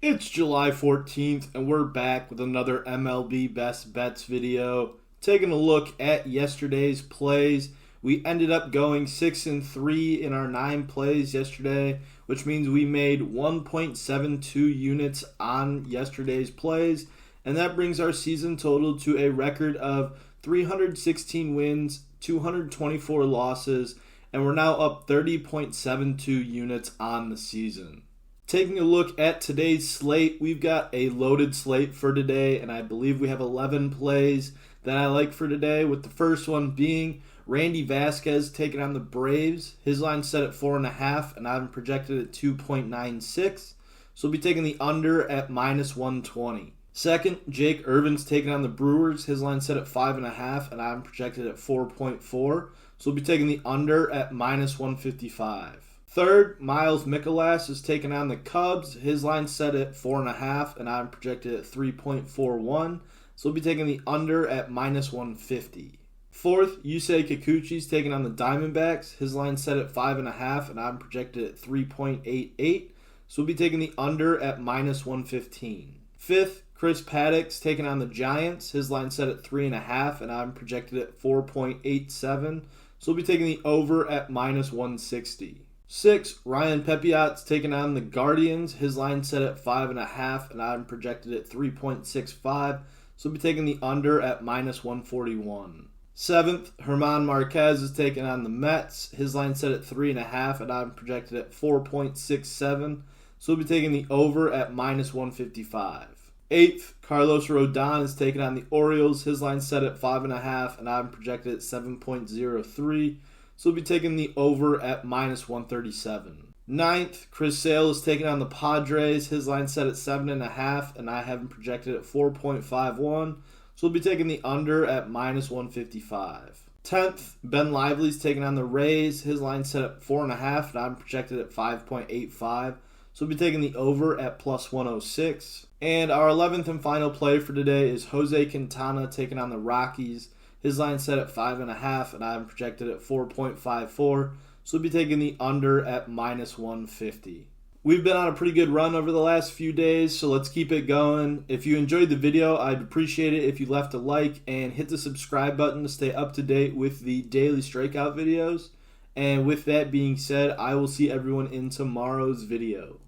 It's July 14th, and we're back with another MLB Best Bets video. Taking a look at yesterday's plays. We ended up going 6-3 in our 9 plays yesterday, which means we made 1.72 units on yesterday's plays, and that brings our season total to a record of 316 wins, 224 losses, and we're now up 30.72 units on the season. Taking a look at today's slate, we've got a loaded slate for today, and I believe we have 11 plays that I like for today, with the first one being Randy Vasquez taking on the Braves. His line's set at 4.5, and I'm projected at 2.96, so we'll be taking the under at minus 120. Second, Jake Irvin's taking on the Brewers. His line's set at 5.5, and I'm projected at 4.4, so we'll be taking the under at minus 155. Third, Miles Mikolas is taking on the Cubs. His line's set at 4.5, and I'm projected at 3.41, so we'll be taking the under at minus 150. Fourth, Yusei Kikuchi's taking on the Diamondbacks. His line's set at 5.5, and I'm projected at 3.88, so we'll be taking the under at minus 115. Fifth, Chris Paddock's taking on the Giants. His line's set at 3.5, and I'm projected at 4.87, so we'll be taking the over at minus 160. 6, Ryan Pepiot's taking on the Guardians. His line's set at 5.5, and I'm projected at 3.65, so we'll be taking the under at minus 141. 7th, German Marquez is taking on the Mets. His line's set at 3.5, and I'm projected at 4.67, so we'll be taking the over at minus 155. 8th, Carlos Rodon is taking on the Orioles. His line's set at 5.5, and I'm projected at 7.03, so we'll be taking the over at minus 137. 9th, Chris Sale is taking on the Padres. His line's set at 7.5, and I have him projected at 4.51, so we'll be taking the under at minus 155. 10th, Ben Lively's taking on the Rays. His line's set at 4.5, and I'm projected at 5.85, so we'll be taking the over at plus 106. And our 11th and final play for today is Jose Quintana taking on the Rockies. His line's set at 5.5, and I'm projected at 4.54, so we'll be taking the under at minus 150. We've been on a pretty good run over the last few days, so let's keep it going. If you enjoyed the video, I'd appreciate it if you left a like and hit the subscribe button to stay up to date with the daily Strikeout videos. And with that being said, I will see everyone in tomorrow's video.